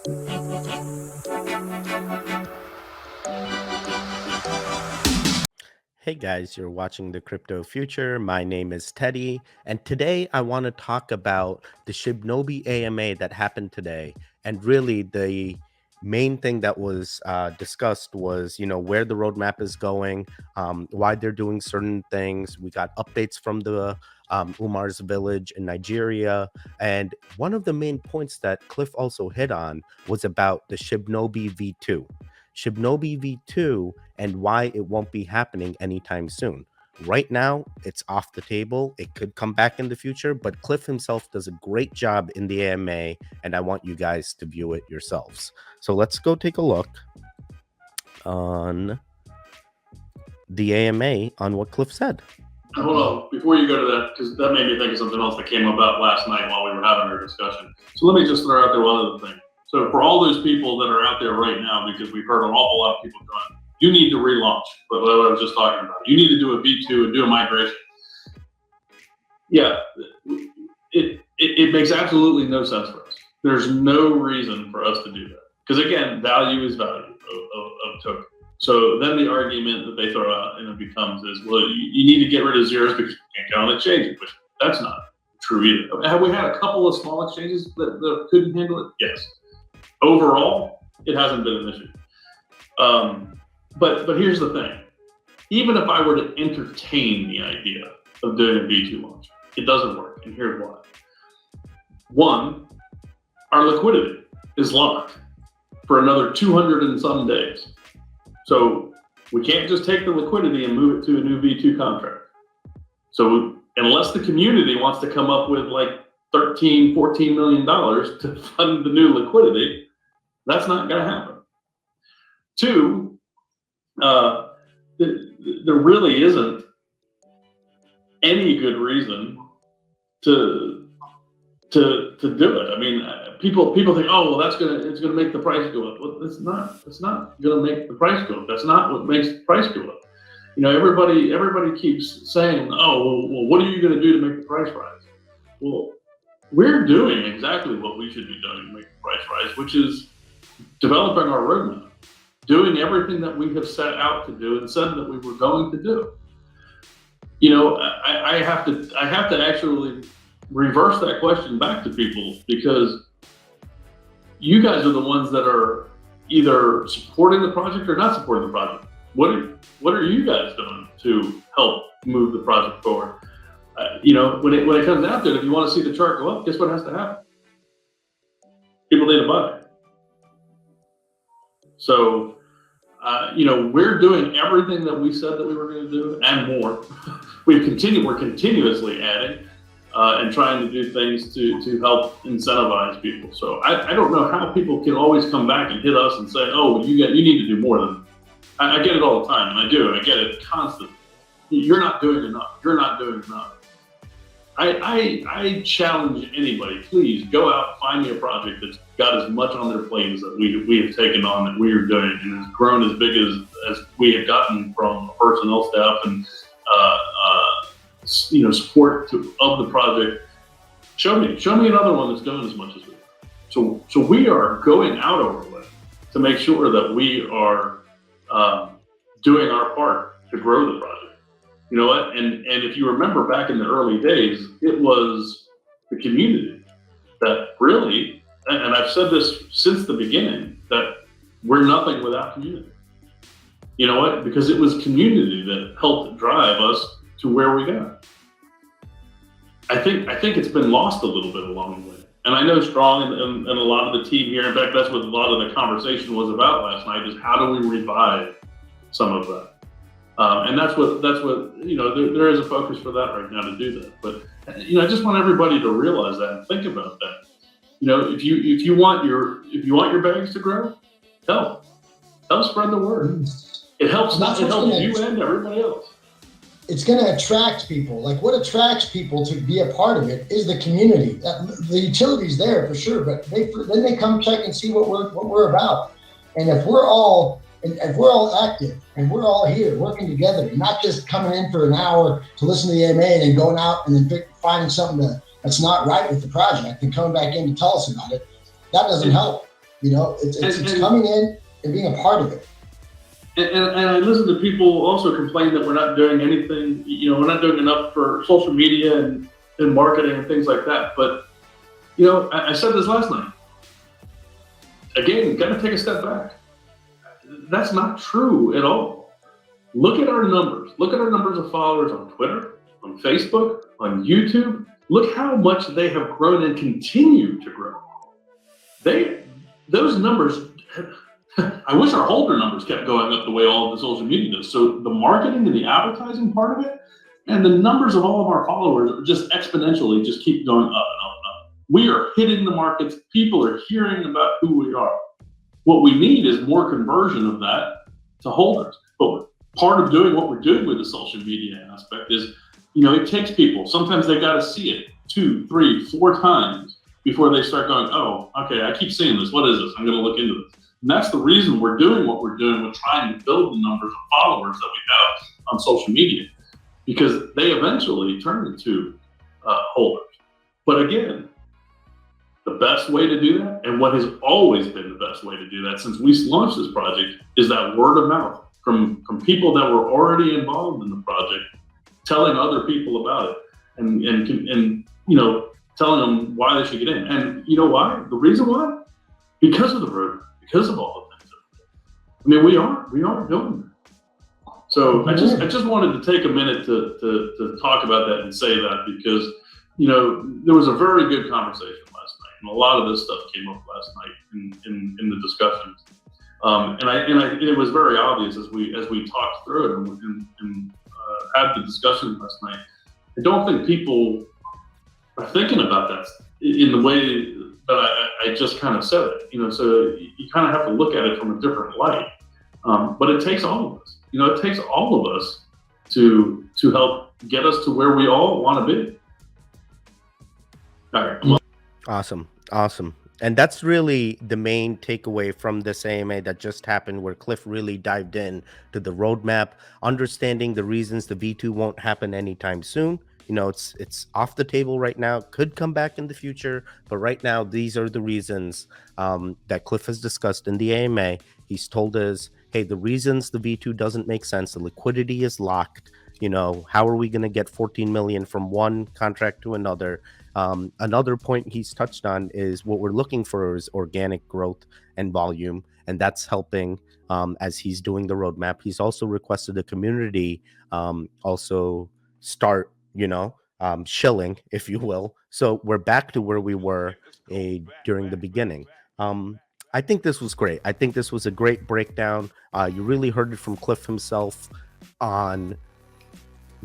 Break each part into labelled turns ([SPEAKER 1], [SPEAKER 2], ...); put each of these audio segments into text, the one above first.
[SPEAKER 1] Hey guys, you're watching the Crypto Future. My name is Teddy, and today I want to talk about the Shibnobi AMA that happened today. And really, the main thing that was discussed was, where the roadmap is going, why they're doing certain things. We got updates from the Umar's village in Nigeria, and one of the main points that Cliff also hit on was about the Shibnobi V2. Shibnobi V2 and why it won't be happening anytime soon. Right now, it's off the table. It could come back in the future, but Cliff himself does a great job in the AMA, and I want you guys to view it yourselves. So let's go take a look on the AMA on what Cliff said.
[SPEAKER 2] Hold on, before you go to that, because that made me think of something else that came about last night while we were having our discussion. So let me just throw out there one other thing. So for all those people that are out there right now, because we've heard an awful lot of people going, you need to relaunch, but what I was just talking about. You need to do a V2 and do a migration. Yeah, it makes absolutely no sense for us. There's no reason for us to do that. Because again, value is value of token. So then the argument that they throw out and it becomes is, well, you need to get rid of zeros because you can't get on exchanges, which that's not true either. Have we had a couple of small exchanges that couldn't handle it? Yes. Overall, it hasn't been an issue. But here's the thing. Even if I were to entertain the idea of doing a V2 launch, it doesn't work, and here's why. One, our liquidity is locked for another 200 and some days. So we can't just take the liquidity and move it to a new V2 contract. So unless the community wants to come up with like $13, $14 million to fund the new liquidity, that's not going to happen. Two, there really isn't any good reason to do it. I mean, people think, oh, well, it's gonna make the price go up. Well, it's not gonna make the price go up. That's not what makes the price go up. Everybody keeps saying, oh, well, what are you gonna do to make the price rise? Well, we're doing exactly what we should be doing to make the price rise, which is developing our roadmap, doing everything that we have set out to do and said that we were going to do. I have to actually reverse that question back to people, because you guys are the ones that are either supporting the project or not supporting the project. What are you guys doing to help move the project forward? When it comes down to it, if you want to see the chart go up, guess what has to happen? People need to buy. So, we're doing everything that we said that we were going to do and more. We're continuously adding and trying to do things to help incentivize people. So I don't know how people can always come back and hit us and say, oh, you need to do more than. I get it all the time, and I do. I get it constantly. You're not doing enough. You're not doing enough. I challenge anybody, please go out and find me a project that's got as much on their plate as that we have taken on, that we are doing, and has grown as big as we have gotten from personnel staff and support of the project. Show me another one that's doing as much as we are. So we are going out of our way to make sure that we are doing our part to grow the project. You know what? And if you remember back in the early days, it was the community that really, and I've said this since the beginning, that we're nothing without community. You know what? Because it was community that helped drive us to where we got. I think it's been lost a little bit along the way. And I know Strong and a lot of the team here, in fact, that's what a lot of the conversation was about last night, is how do we revive some of that? And that's what there is a focus for that right now to do that. But I just want everybody to realize that and think about that. If you want your bags to grow, help spread the word. It helps you and everybody else.
[SPEAKER 3] It's going to attract people. Like, what attracts people to be a part of it is the community. The utility's there for sure, but then they come check and see what we're about. And if we're all active and we're all here working together, not just coming in for an hour to listen to the AMA and then going out and then finding something that's not right with the project and coming back in to tell us about it, that doesn't help. You know, it's coming in and being a part of it.
[SPEAKER 2] And I listen to people also complain that we're not doing anything, we're not doing enough for social media and marketing and things like that. But, I said this last night. Again, got to take a step back. That's not true at all. Look at our numbers. Look at our numbers of followers on Twitter, on Facebook, on YouTube. Look how much they have grown and continue to grow. Those numbers, I wish our holder numbers kept going up the way all of the social media does. So the marketing and the advertising part of it, and the numbers of all of our followers just exponentially just keep going up and up and up. We are hitting the markets. People are hearing about who we are. What we need is more conversion of that to holders. But part of doing what we're doing with the social media aspect is, it takes people. Sometimes they got to see it 2, 3, 4 times before they start going, oh, okay, I keep seeing this. What is this? I'm going to look into this. And that's the reason we're doing what we're doing. We're trying to build the numbers of followers that we have on social media, because they eventually turn into holders. But again, the best way to do that, and what has always been the best way to do that since we launched this project, is that word of mouth from people that were already involved in the project, telling other people about it, and telling them why they should get in. And you know why? The reason why? Because of the road, because of all the things. I mean, we are doing that. So I just wanted to take a minute to talk about that and say that, because there was a very good conversation last night, and a lot of this stuff came up last night in the discussions. And it was very obvious as we talked through it and had the discussion last night. I don't think people are thinking about that in the way that I just kind of said it. So you kind of have to look at it from a different light. But it takes all of us. It takes all of us to help get us to where we all want to be. All right.
[SPEAKER 1] Awesome. And that's really the main takeaway from this AMA that just happened, where Cliff really dived in to the roadmap, understanding the reasons the V2 won't happen anytime soon. It's off the table right now, could come back in the future, but right now, these are the reasons that Cliff has discussed in the AMA. He's told us, hey, the reasons the V2 doesn't make sense, the liquidity is locked. How are we going to get 14 million from one contract to another? Another point he's touched on is what we're looking for is organic growth and volume, and that's helping as he's doing the roadmap. He's also requested the community also start, shilling, if you will. So we're back to where we were during the beginning. I think this was great. I think this was a great breakdown. You really heard it from Cliff himself on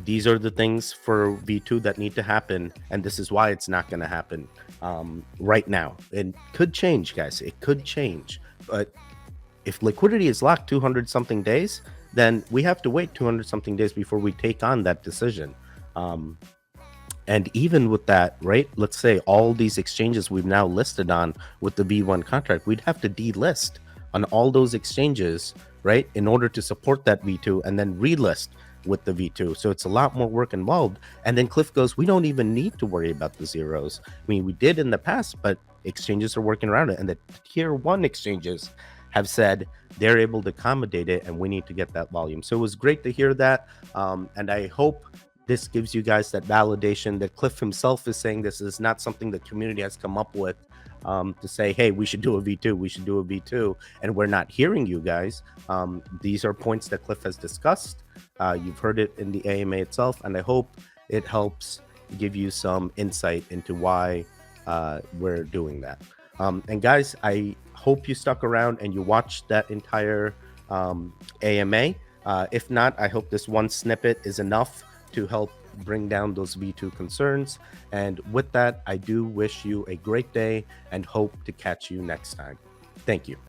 [SPEAKER 1] these are the things for V2 that need to happen, and this is why it's not going to happen right now. It could change, guys. It could change. But if liquidity is locked 200 something days, then we have to wait 200 something days before we take on that decision. And even with that, right, let's say all these exchanges we've now listed on with the V1 contract, we'd have to delist on all those exchanges, right, in order to support that V2 and then relist with the V2. So it's a lot more work involved. And then Cliff goes, we don't even need to worry about the zeros. I mean, we did in the past, but exchanges are working around it. And the tier 1 exchanges have said they're able to accommodate it, and we need to get that volume. So it was great to hear that. And I hope this gives you guys that validation that Cliff himself is saying this is not something the community has come up with to say, hey, we should do a V2, we should do a V2, and we're not hearing you guys. These are points that Cliff has discussed. You've heard it in the AMA itself, and I hope it helps give you some insight into why we're doing that. And guys, I hope you stuck around and you watched that entire AMA. If not, I hope this one snippet is enough to help bring down those V2 concerns. And with that, I do wish you a great day and hope to catch you next time. Thank you.